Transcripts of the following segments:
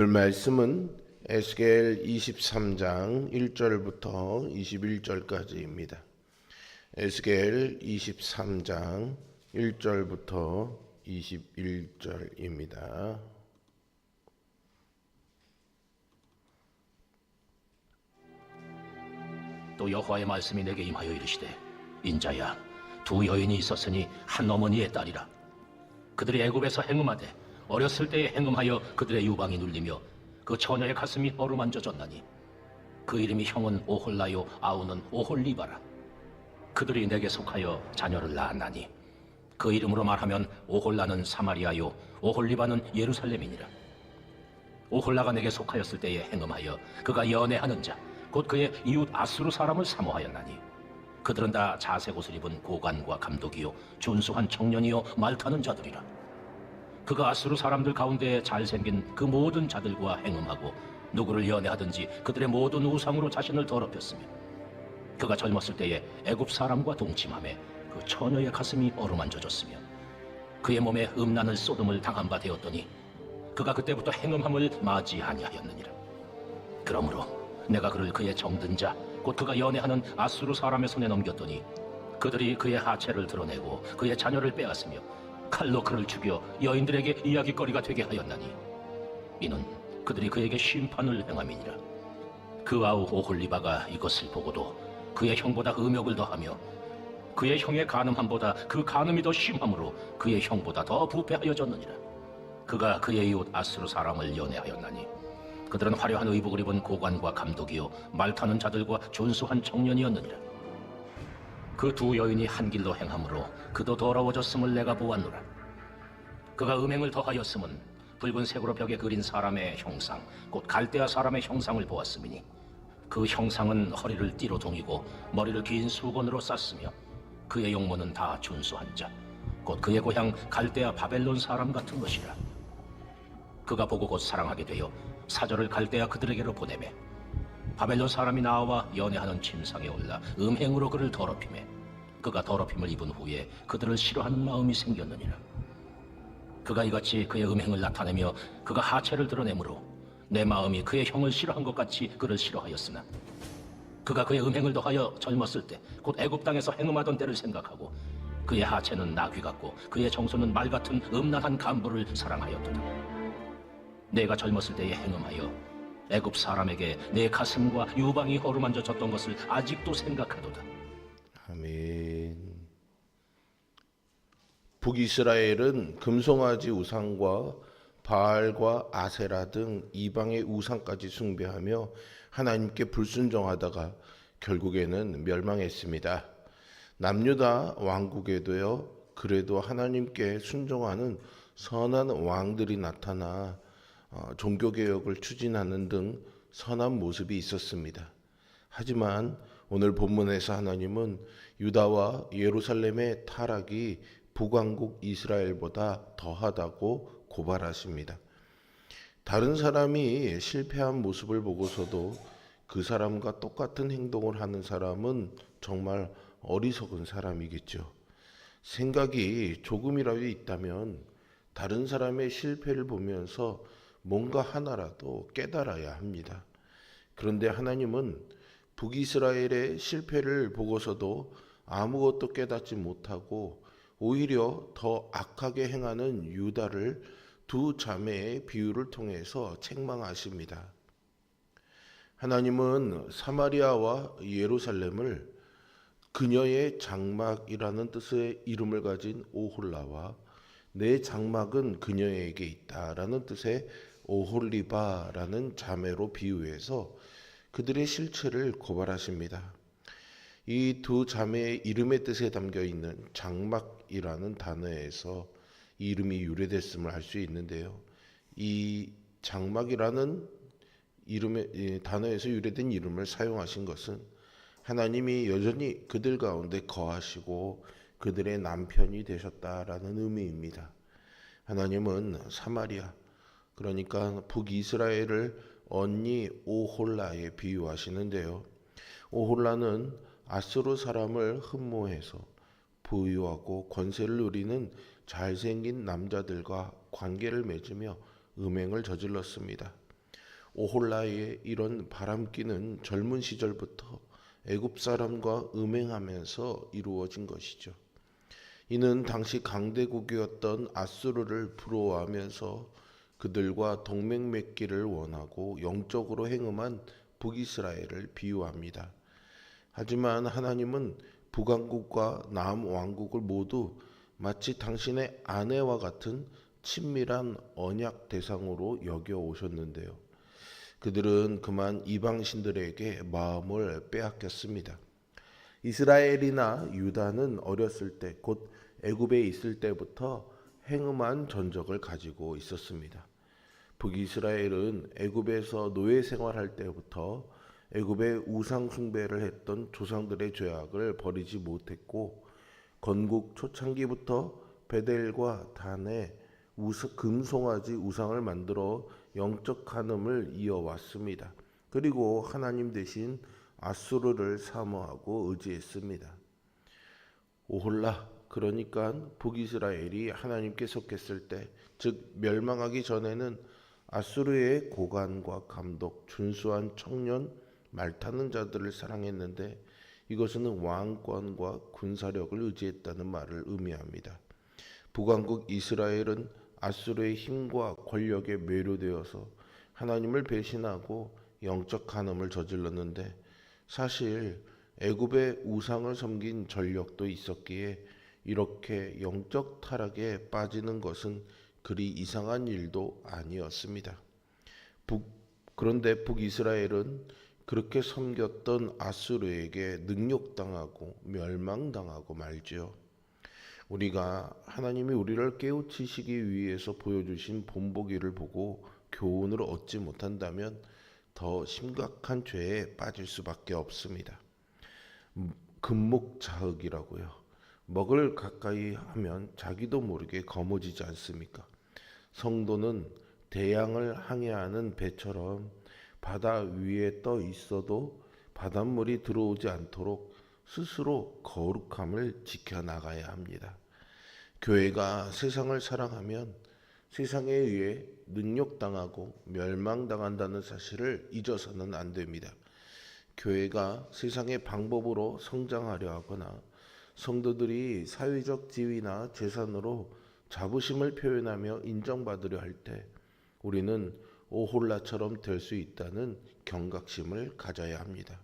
오늘 말씀은 에스겔 23장 1절부터 21절까지입니다. 에스겔 23장 1절부터 21절입니다. 또 여호와의 말씀이 내게 임하여 이르시되, 인자야, 두 여인이 있었으니 한 어머니의 딸이라. 그들이 애굽에서 행음하되 어렸을 때에 행음하여 그들의 유방이 눌리며 그 처녀의 가슴이 어루만져졌나니 그 이름이 형은 오홀라요 아우는 오홀리바라. 그들이 내게 속하여 자녀를 낳았나니 그 이름으로 말하면 오홀라는 사마리아요 오홀리바는 예루살렘이니라. 오홀라가 내게 속하였을 때에 행음하여 그가 연애하는 자 곧 그의 이웃 아수르 사람을 사모하였나니 그들은 다 자색 옷을 입은 고관과 감독이요 준수한 청년이요 말타는 자들이라. 그가 아수르 사람들 가운데 잘생긴 그 모든 자들과 행음하고 누구를 연애하든지 그들의 모든 우상으로 자신을 더럽혔으며 그가 젊었을 때에 애굽 사람과 동침하며 그 처녀의 가슴이 어루만져졌으며 그의 몸에 음란을 쏟음을 당한 바 되었더니 그가 그때부터 행음함을 맞이 아니하였느니라. 그러므로 내가 그를 그의 정든 자 곧 그가 연애하는 아수르 사람의 손에 넘겼더니 그들이 그의 하체를 드러내고 그의 자녀를 빼앗으며 칼로 그를 죽여 여인들에게 이야깃거리가 되게 하였나니 이는 그들이 그에게 심판을 행함이니라. 그 아우 오홀리바가 이것을 보고도 그의 형보다 음욕을 더하며 그의 형의 간음함보다 그 간음이 더 심함으로 그의 형보다 더 부패하여졌느니라. 그가 그의 이웃 아수르 사람을 연애하였나니 그들은 화려한 의복을 입은 고관과 감독이요 말타는 자들과 준수한 청년이었느니라. 그 두 여인이 한 길로 행함으로 그도 더러워졌음을 내가 보았노라. 그가 음행을 더하였음은 붉은색으로 벽에 그린 사람의 형상 곧 갈대아 사람의 형상을 보았음이니 그 형상은 허리를 띠로 동이고 머리를 긴 수건으로 쌌으며 그의 용모는 다 준수한 자 곧 그의 고향 갈대아 바벨론 사람 같은 것이라. 그가 보고 곧 사랑하게 되어 사절을 갈대아 그들에게로 보내매 바벨론 사람이 나와 연애하는 침상에 올라 음행으로 그를 더럽히매 그가 더럽힘을 입은 후에 그들을 싫어하는 마음이 생겼느니라. 그가 이같이 그의 음행을 나타내며 그가 하체를 드러내므로 내 마음이 그의 형을 싫어한 것 같이 그를 싫어하였으나 그가 그의 음행을 더하여 젊었을 때 곧 애굽 땅에서 행음하던 때를 생각하고 그의 하체는 나귀 같고 그의 정소는 말 같은 음란한 간부를 사랑하였도다. 내가 젊었을 때에 행음하여 애굽 사람에게 내 가슴과 유방이 어루만져졌던 것을 아직도 생각하도다. 아멘. 북이스라엘은 금송아지 우상과 바알과 아세라 등 이방의 우상까지 숭배하며 하나님께 불순종하다가 결국에는 멸망했습니다. 남유다 왕국에도요, 그래도 하나님께 순종하는 선한 왕들이 나타나 종교개혁을 추진하는 등 선한 모습이 있었습니다. 하지만 오늘 본문에서 하나님은 유다와 예루살렘의 타락이 북왕국 이스라엘보다 더하다고 고발하십니다. 다른 사람이 실패한 모습을 보고서도 그 사람과 똑같은 행동을 하는 사람은 정말 어리석은 사람이겠죠. 생각이 조금이라도 있다면 다른 사람의 실패를 보면서 뭔가 하나라도 깨달아야 합니다. 그런데 하나님은 북이스라엘의 실패를 보고서도 아무것도 깨닫지 못하고 오히려 더 악하게 행하는 유다를 두 자매의 비유를 통해서 책망하십니다. 하나님은 사마리아와 예루살렘을 그녀의 장막이라는 뜻의 이름을 가진 오홀라와 내 장막은 그녀에게 있다라는 뜻의 오홀리바라는 자매로 비유해서 그들의 실체를 고발하십니다. 이 두 자매의 이름의 뜻에 담겨 있는 장막이라는 단어에서 이 이름이 유래됐음을 알 수 있는데요. 이 장막이라는 이름의 단어에서 유래된 이름을 사용하신 것은 하나님이 여전히 그들 가운데 거하시고 그들의 남편이 되셨다라는 의미입니다. 하나님은 사마리아, 그러니까 북이스라엘을 언니 오홀라에 비유하시는데요. 오홀라는 아수르 사람을 흠모해서 부유하고 권세를 누리는 잘생긴 남자들과 관계를 맺으며 음행을 저질렀습니다. 오홀라의 이런 바람기는 젊은 시절부터 애굽 사람과 음행하면서 이루어진 것이죠. 이는 당시 강대국이었던 아수르를 부러워하면서 그들과 동맹 맺기를 원하고 영적으로 행음한 북이스라엘을 비유합니다. 하지만 하나님은 북왕국과 남왕국을 모두 마치 당신의 아내와 같은 친밀한 언약 대상으로 여겨 오셨는데요. 그들은 그만 이방신들에게 마음을 빼앗겼습니다. 이스라엘이나 유다는 어렸을 때, 곧 애굽에 있을 때부터 행음한 전적을 가지고 있었습니다. 북이스라엘은 애굽에서 노예 생활할 때부터 애굽의 우상 숭배를 했던 조상들의 죄악을 버리지 못했고, 건국 초창기부터 베델과 단에 금송아지 우상을 만들어 영적 간음을 이어왔습니다. 그리고 하나님 대신 아수르를 사모하고 의지했습니다. 오홀라, 그러니까 북이스라엘이 하나님께 속했을 때, 즉 멸망하기 전에는 아수르의 고관과 감독, 준수한 청년, 말타는 자들을 사랑했는데, 이것은 왕권과 군사력을 의지했다는 말을 의미합니다. 북왕국 이스라엘은 아수르의 힘과 권력에 매료되어서 하나님을 배신하고 영적 간음을 저질렀는데, 사실 애굽의 우상을 섬긴 전력도 있었기에 이렇게 영적 타락에 빠지는 것은 그리 이상한 일도 아니었습니다. 그런데 북이스라엘은 그렇게 섬겼던 아수르에게 능욕당하고 멸망당하고 말지요. 우리가 하나님이 우리를 깨우치시기 위해서 보여주신 본보기를 보고 교훈을 얻지 못한다면 더 심각한 죄에 빠질 수밖에 없습니다. 금목자흑이라고요. 먹을 가까이 하면 자기도 모르게 거머쥐지 않습니까? 성도는 대양을 항해하는 배처럼 바다 위에 떠 있어도 바닷물이 들어오지 않도록 스스로 거룩함을 지켜나가야 합니다. 교회가 세상을 사랑하면 세상에 의해 능욕당하고 멸망당한다는 사실을 잊어서는 안 됩니다. 교회가 세상의 방법으로 성장하려 하거나 성도들이 사회적 지위나 재산으로 자부심을 표현하며 인정받으려 할 때 우리는 오홀라처럼 될 수 있다는 경각심을 가져야 합니다.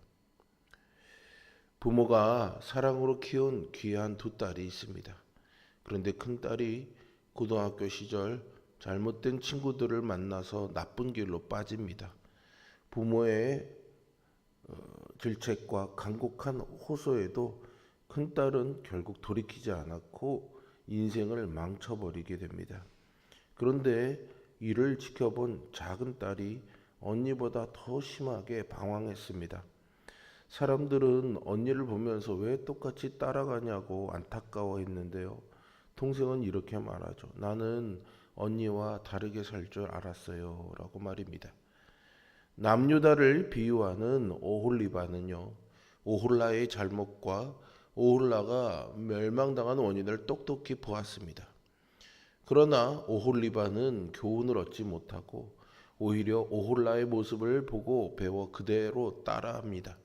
부모가 사랑으로 키운 귀한 두 딸이 있습니다. 그런데 큰딸이 고등학교 시절 잘못된 친구들을 만나서 나쁜 길로 빠집니다. 부모의 질책과 간곡한 호소에도 큰딸은 결국 돌이키지 않았고 인생을 망쳐버리게 됩니다. 그런데 이를 지켜본 작은 딸이 언니보다 더 심하게 방황했습니다. 사람들은 언니를 보면서 왜 똑같이 따라가냐고 안타까워했는데요. 동생은 이렇게 말하죠. 나는 언니와 다르게 살 줄 알았어요. 라고 말입니다. 남유다를 비유하는 오홀리바는요. 오홀라의 잘못과 오홀라가 멸망당한 원인을 똑똑히 보았습니다. 그러나 오홀리바는 교훈을 얻지 못하고 오히려 오홀라의 모습을 보고 배워 그대로 따라합니다.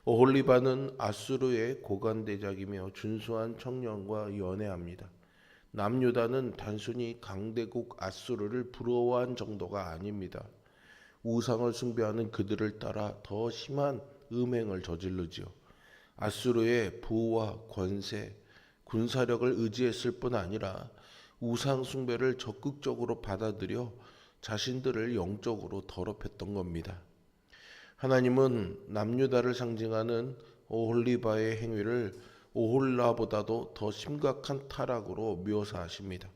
오홀리바는 아수르의 고관대작이며 준수한 청년과 연애합니다. 남유다는 단순히 강대국 아수르를 부러워한 정도가 아닙니다. 우상을 숭배하는 그들을 따라 더 심한 음행을 저지르지요. 아수르의 부와 권세, 군사력을 의지했을 뿐 아니라 우상 숭배를 적극적으로 받아들여 자신들을 영적으로 더럽혔던 겁니다. 하나님은 남유다를 상징하는 오홀리바의 행위를 오홀라보다도 더 심각한 타락으로 묘사하십니다.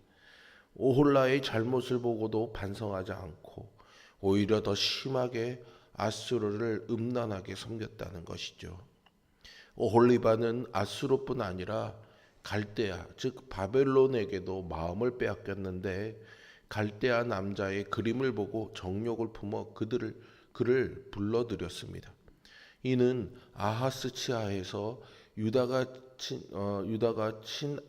오홀라의 잘못을 보고도 반성하지 않고 오히려 더 심하게 아수르를 음란하게 섬겼다는 것이죠. 오홀리바는 아수르뿐 아니라 갈대아, 즉 바벨론에게도 마음을 빼앗겼는데 갈대아 남자의 그림을 보고 정욕을 품어 그를 불러들였습니다. 이는 아하스 치하에서 유다가 친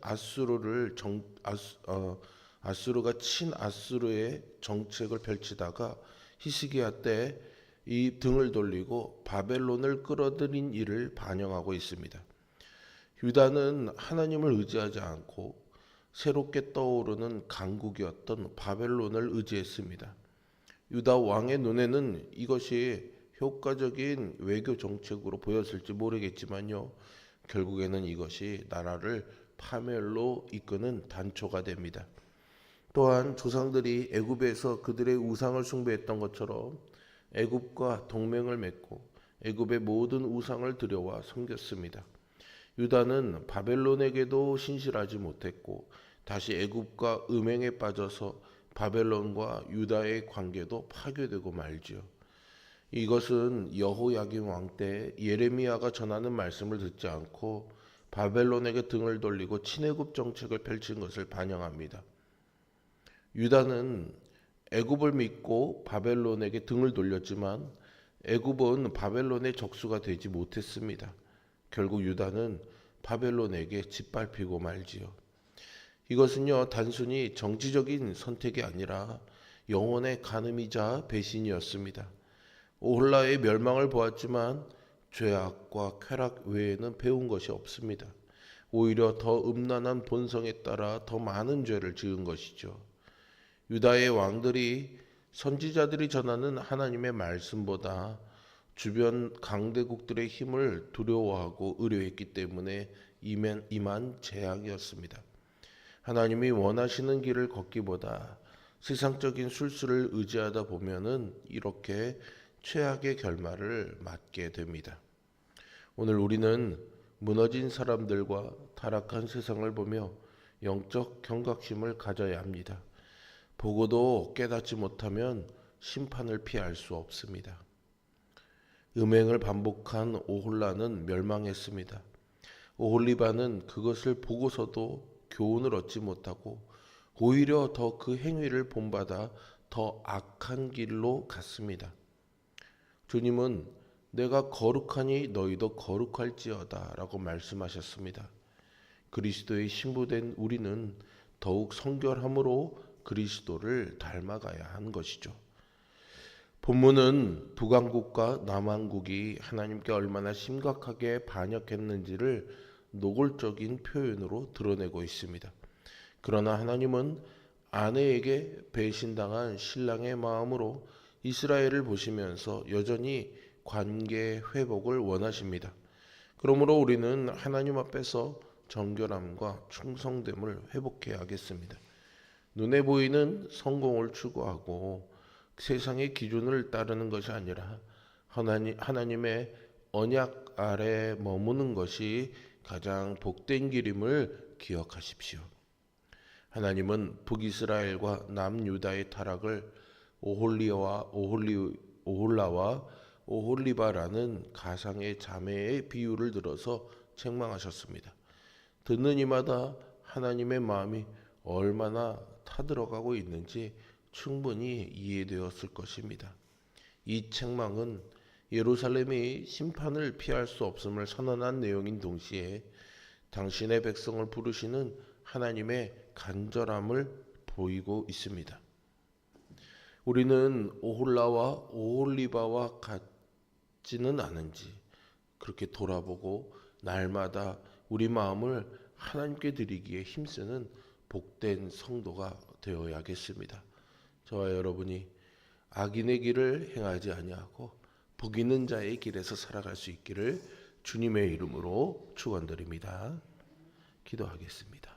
아수르가 친 아수르의 정책을 펼치다가 히스기야 때 이 등을 돌리고 바벨론을 끌어들인 일을 반영하고 있습니다. 유다는 하나님을 의지하지 않고 새롭게 떠오르는 강국이었던 바벨론을 의지했습니다. 유다 왕의 눈에는 이것이 효과적인 외교 정책으로 보였을지 모르겠지만요. 결국에는 이것이 나라를 파멸로 이끄는 단초가 됩니다. 또한 조상들이 애굽에서 그들의 우상을 숭배했던 것처럼 애굽과 동맹을 맺고 애굽의 모든 우상을 들여와 섬겼습니다. 유다는 바벨론에게도 신실하지 못했고 다시 애굽과 음행에 빠져서 바벨론과 유다의 관계도 파괴되고 말지요. 이것은 여호야긴 왕 때 예레미야가 전하는 말씀을 듣지 않고 바벨론에게 등을 돌리고 친애굽 정책을 펼친 것을 반영합니다. 유다는 애굽을 믿고 바벨론에게 등을 돌렸지만 애굽은 바벨론의 적수가 되지 못했습니다. 결국 유다는 바벨론에게 짓밟히고 말지요. 이것은요, 단순히 정치적인 선택이 아니라 영혼의 간음이자 배신이었습니다. 오홀라의 멸망을 보았지만 죄악과 쾌락 외에는 배운 것이 없습니다. 오히려 더 음란한 본성에 따라 더 많은 죄를 지은 것이죠. 유다의 왕들이 선지자들이 전하는 하나님의 말씀보다 주변 강대국들의 힘을 두려워하고 의뢰했기 때문에 임한 재앙이었습니다. 하나님이 원하시는 길을 걷기보다 세상적인 술수를 의지하다 보면은 이렇게 최악의 결말을 맞게 됩니다. 오늘 우리는 무너진 사람들과 타락한 세상을 보며 영적 경각심을 가져야 합니다. 보고도 깨닫지 못하면 심판을 피할 수 없습니다. 음행을 반복한 오홀라는 멸망했습니다. 오홀리바는 그것을 보고서도 교훈을 얻지 못하고 오히려 더 그 행위를 본받아 더 악한 길로 갔습니다. 주님은 내가 거룩하니 너희도 거룩할지어다 라고 말씀하셨습니다. 그리스도의 신부된 우리는 더욱 성결함으로 그리스도를 닮아가야 하는 것이죠. 본문은 북왕국과 남왕국이 하나님께 얼마나 심각하게 반역했는지를 노골적인 표현으로 드러내고 있습니다. 그러나 하나님은 아내에게 배신당한 신랑의 마음으로 이스라엘을 보시면서 여전히 관계 회복을 원하십니다. 그러므로 우리는 하나님 앞에서 정결함과 충성됨을 회복해야 하겠습니다. 눈에 보이는 성공을 추구하고 세상의 기준을 따르는 것이 아니라 하나님의 언약 아래 머무는 것이 가장 복된 길임을 기억하십시오. 하나님은 북이스라엘과 남유다의 타락을 오홀라와 오홀리바라는 가상의 자매의 비유를 들어서 책망하셨습니다. 듣는 이마다 하나님의 마음이 얼마나 타들어가고 있는지 충분히 이해되었을 것입니다. 이 책망은 예루살렘이 심판을 피할 수 없음을 선언한 내용인 동시에 당신의 백성을 부르시는 하나님의 간절함을 보이고 있습니다. 우리는 오홀라와 오홀리바와 같지는 않은지 그렇게 돌아보고 날마다 우리 마음을 하나님께 드리기에 힘쓰는 복된 성도가 되어야겠습니다. 저와 여러분이 악인의 길을 행하지 아니하고 복 있는 자의 길에서 살아갈 수 있기를 주님의 이름으로 축원드립니다. 기도하겠습니다.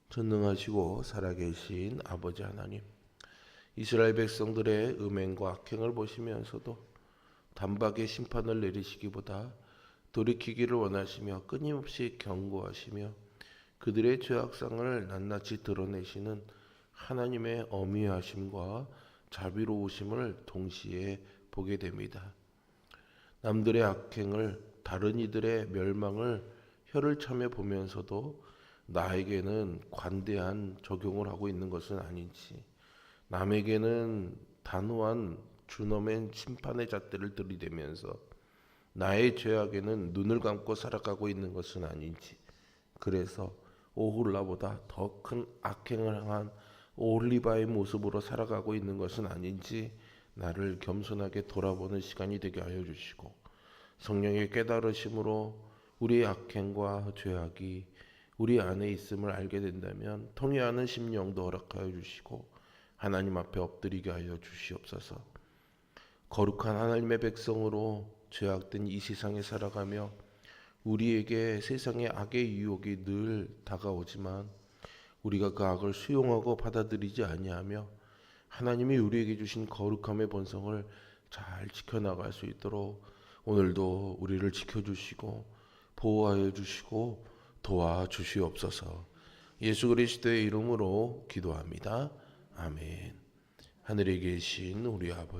전능하시고 살아계신 아버지 하나님, 이스라엘 백성들의 음행과 악행을 보시면서도 단박에 심판을 내리시기보다 돌이키기를 원하시며 끊임없이 경고하시며 그들의 죄악상을 낱낱이 드러내시는 하나님의 어미하심과 자비로우심을 동시에 보게 됩니다. 남들의 악행을, 다른 이들의 멸망을 혀를 차며 보면서도 나에게는 관대한 적용을 하고 있는 것은 아닌지, 남에게는 단호한 준엄한 심판의 잣대를 들이대면서 나의 죄악에는 눈을 감고 살아가고 있는 것은 아닌지, 그래서 오홀라보다 더 큰 악행을 향한 올리바의 모습으로 살아가고 있는 것은 아닌지 나를 겸손하게 돌아보는 시간이 되게 하여 주시고, 성령의 깨달으심으로 우리의 악행과 죄악이 우리 안에 있음을 알게 된다면 통회하는 심령도 허락하여 주시고 하나님 앞에 엎드리게 하여 주시옵소서. 거룩한 하나님의 백성으로 죄악된 이 세상에 살아가며 우리에게 세상의 악의 유혹이 늘 다가오지만 우리가 그 악을 수용하고 받아들이지 아니하며 하나님이 우리에게 주신 거룩함의 본성을 잘 지켜나갈 수 있도록 오늘도 우리를 지켜주시고 보호하여 주시고 도와주시옵소서. 예수 그리스도의 이름으로 기도합니다. 아멘. 하늘에 계신 우리 아버지,